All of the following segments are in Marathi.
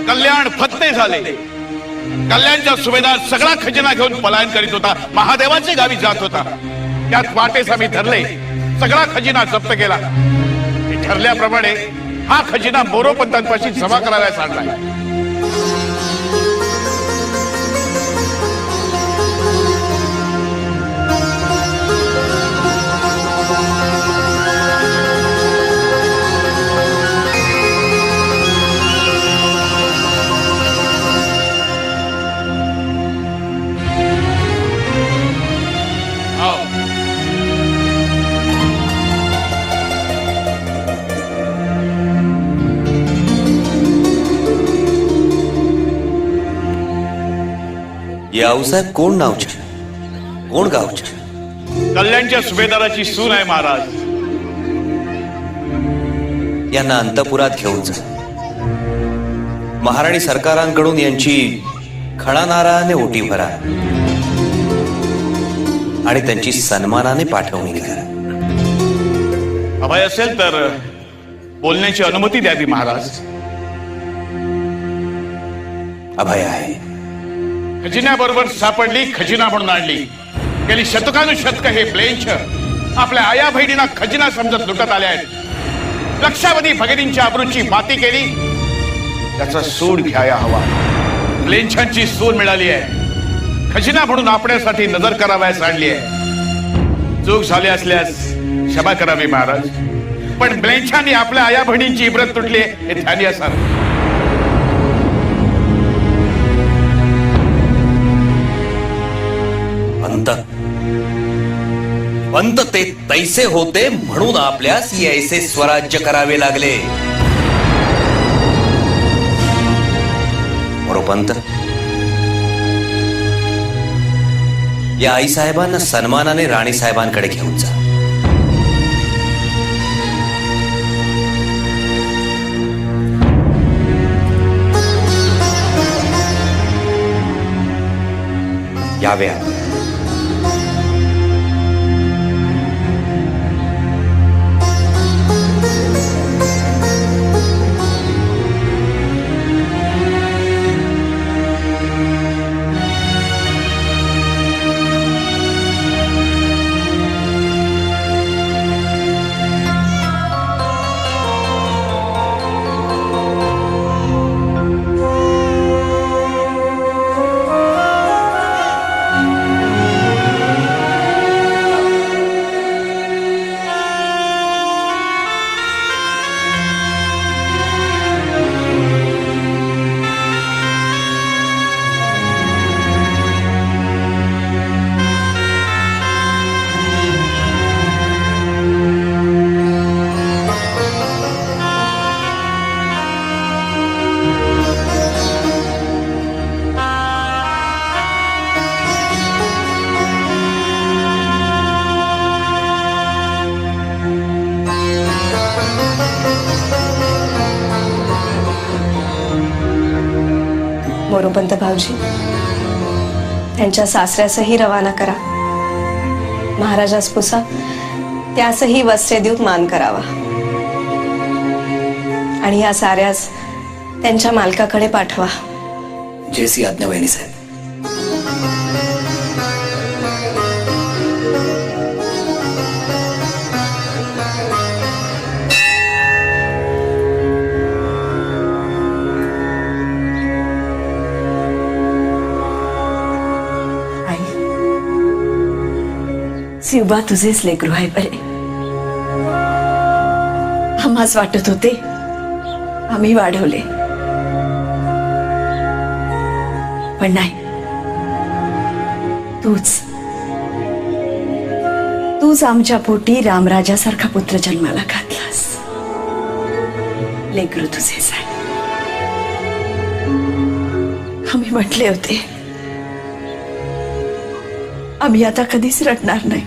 कल्याण फत्ते झाले। कल्याणचा सुभेदार सगळा खजिना घेऊन पलायन करीत होता, महादेवाच्या गावी जात होता। त्यात वाटेस आम्ही ठरले, सगळा खजिना जप्त केला। ठरल्याप्रमाणे हा खजिना मोरोपंतांपाशी जमा करावयास आणलाय। या आऊसाहेब कोण नावच्या, कोण गावच्या? कल्याणच्या सुभेदाराची सून आहे महाराज। यांना अंतपुरात घेऊन जा। महाराणी सरकारांकडून यांची खणानाराने ओटी भरा आणि त्यांची सन्मानाने पाठवणी करा। अभय असेल तर बोलण्याची अनुमती द्यावी महाराज। अभय आहे। खजिन्याबरोबर सापडली, खजिना म्हणून आणली। गेली शतकानुशतक हे प्लेंच आपल्या आया बहिणींना खजिना समजत लुटत आले आहेत। लक्षावधी भगिनींच्या अब्रूची माती केली, त्याचा सूड घ्यायला हवा। प्लेंछांची सून मिळाली आहे, खजिना म्हणून आपल्यासाठी नजर करावयास आणली आहे। चूक झाली असल्यास क्षमा करावी महाराज, पण प्लेंछांनी आपल्या आया बहिणींची इब्रत तुटली हे ध्यानी असावे। पंत ते तैसे होते म्हणून आपल्यास यायचे स्वराज्य करावे लागले। मोरोपंत, या आई साहेबांना सन्मानाने राणी साहेबांकडे घेऊन जा। याव्या मोरोपंत भाऊजी, त्यांच्या सासऱ्यासही रवाना करा। महाराजास पुसा, त्यासही वस्त्रे देऊन मान करावा आणि या साऱ्यास त्यांच्या मालकाकडे पाठवा। जैसी आज्ञा वहिनी साहेब। शिवबा तुझेच लेकरू आहे बरे। आम्हास वाटत होते आम्ही वाढवले, पण नाही, तूच आमच्या पोटी रामराजासारखा पुत्र जन्माला घातलास। लेकरू तुझेच आहे। आम्ही म्हटले होते आम्ही आता कधीच रडणार नाही।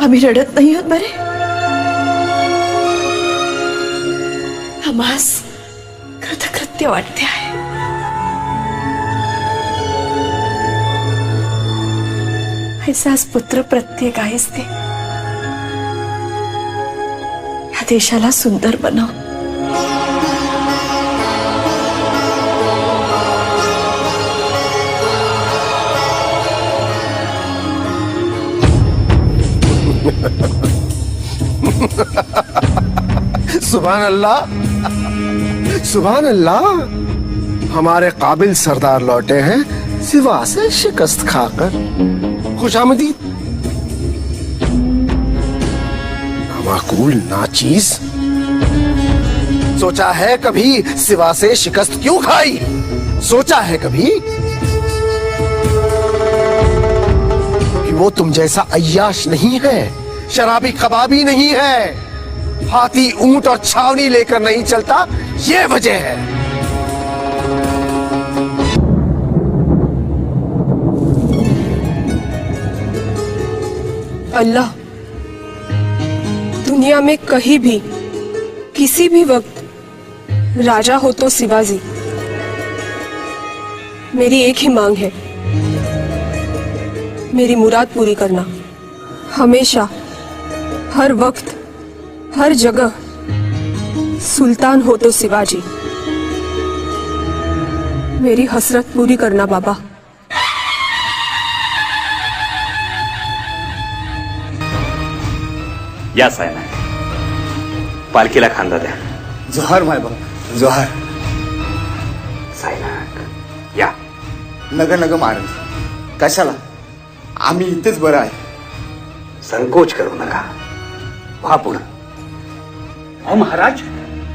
आम्ही रडत नाही आहोत बरे। आम्हास कृतकृत्य वाटते आहे। ऐसाच पुत्र प्रत्येक आहेस ते। या देशाला सुंदर बनव। सुभान अल्लाह, सुभान अल्लाह, हमारे काबिल सरदार लौटे हैं सिवा से शिकस्त खाकर। खुशामदीद। नामाकूल नाचीज, सोचा है कभी सिवा से शिकस्त क्यों खाई? सोचा है कभी कि वो तुम जैसा अय्याश नहीं है, शराबी कबाबी नहीं है, हाथी ऊंट और छावनी लेकर नहीं चलता, ये वजह है। अल्लाह, दुनिया में कहीं भी किसी भी वक्त राजा हो तो शिवाजी। मेरी एक ही मांग है, मेरी मुराद पूरी करना। हमेशा, हर वक्त, हर जगह सुल्तान हो तो शिवाजी। मेरी हसरत पूरी करना बाबा। या सायना, पालखीला खांदा द्या. जोहार माय बाबा, जोहार. सायना, या. नग नग महाराज, कशाला? आम्ही इथेच बरं आहे. संकोच करू नका, व्हा पुढं. अहो महाराज,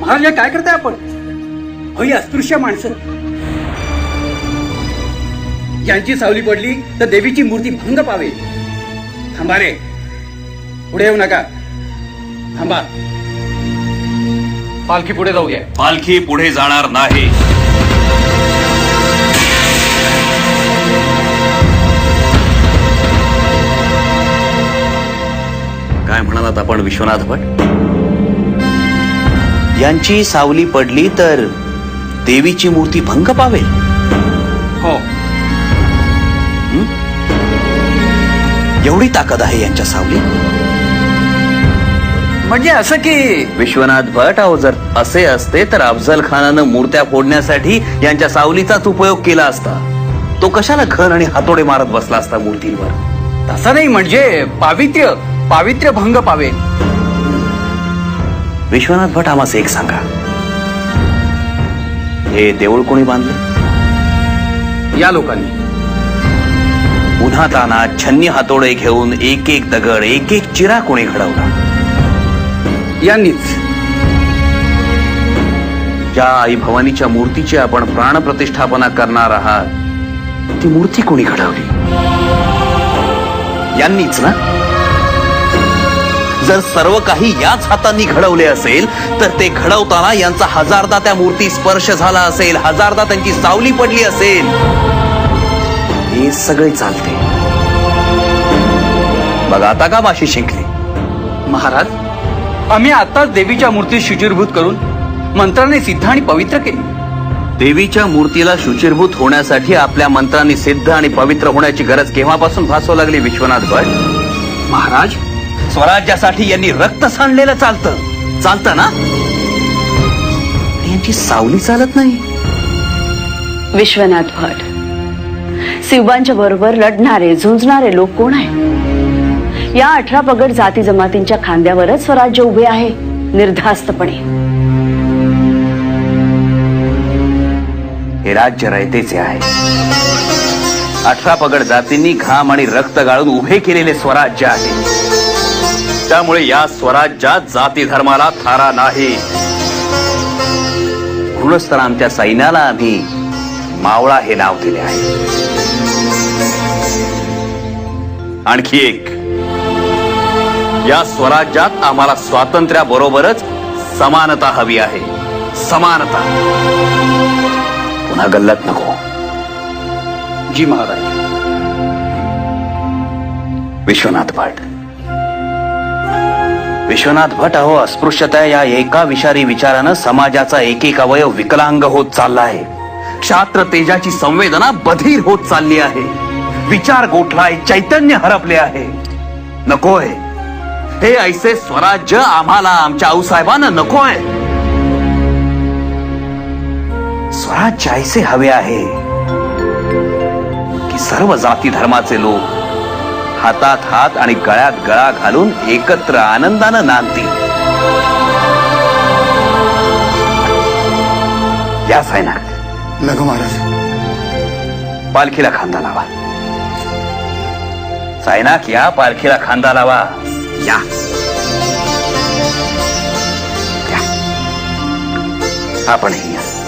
महाराज हे काय करताय आपण? हो ही अस्पृश्य माणसं, यांची सावली पडली तर देवीची मूर्ती भंग पावे. थांबा रे, पुढे येऊ नका, थांबा. पालखी पुढे जाऊ द्या. पालखी पुढे जाणार नाही. काय म्हणालात आपण विश्वनाथ भट? यांची सावली पडली तर देवीची मूर्ती भंग पावेल? हो. एवढी ताकद आहे यांच्या सावलीत? म्हणजे असं की विश्वनाथ भट, अहो जर असे असते तर अफजल खानानं मूर्त्या फोडण्यासाठी यांच्या सावलीचाच उपयोग केला असता. तो कशाला घन आणि हातोडे मारत बसला असता मूर्तींवर? तसं नाही, म्हणजे पावित्र्य, पावित्र्य भंग पावे. विश्वनाथ भट, आम्हाला एक सांगा, हे देऊळ कोणी बांधले? या लोकांनी. उन्हातानात छन्नी हातोडे घेऊन एक एक दगड, एक एक चिरा कोणी घडवला? यांनीच. ज्या आई भवानीच्या मूर्तीची आपण प्राणप्रतिष्ठापना करणार आहात, ती मूर्ती कोणी घडवली? यांनीच ना? जर सर्व काही याच हातांनी घडवले असेल तर ते घडवताना यांचा हजारदा त्या मूर्ती स्पर्श झाला असेल, हजारदा त्यांची सावली पडली असेल. हे सगळे चालते. बघा आता का बाशी शिंकली? महाराज, आम्ही आताच देवीच्या मूर्ती शुचिरभूत करून मंत्राने सिद्ध आणि पवित्र केली. देवीच्या मूर्तीला शुचिरभूत होण्यासाठी आपल्या मंत्रांनी सिद्ध आणि पवित्र होण्याची गरज केव्हापासून भासू लागली विश्वनाथ भट? महाराज, स्वराज्यासाठी यांनी रक्त सांडलेलं चालतं ना? यांची सावली चालत नाही. विश्वनाथ भट, शिवबांच्या बरोबर लढणारे झुंजणारे लोक कोण आहेत? या 18 पगड जाती जमातींच्या खांद्यावरच स्वराज्य उभे आहे निर्धास्तपणे. हे राज्य रयतेचे आहे. 18 पगड जातींनी घाम आणि रक्त गाळून उभे केलेले स्वराज्य आहे. त्यामुळे या स्वराज्यात जाती धर्माला थारा नाही. म्हणूनच तर आमच्या सैन्याला आम्ही मावळा हे नाव दिले आहे. आणखी एक, या स्वराज्यात आम्हाला स्वातंत्र्याबरोबरच समानता हवी आहे. समानता. पुन्हा गल्लत नको. जी महाराज. विश्वनाथ भट, विश्वनाथ भट, अहो अस्पृश्यता या एका विषारी विचारानं समाजाचा एक एक अवयव विकलांग होत चालला आहे. क्षात्र तेजाची संवेदना बधीर होत चालली आहे. विचार गोठलाय, चैतन्य हरपले आहे. नकोय हे ऐसे स्वराज्य आम्हाला, आमच्या आऊसाहेबांना नकोय. स्वराज्य ऐसे हवे आहे की सर्व जाती धर्माचे लोक हातात हात आणि गळ्यात गळा घालून एकत्र आनंदानं नांदतील. या सायनाक, नग महाराज. पालखीला खांदा लावा. सायनाक, या पालखीला खांदा लावा. या या. आपणही या.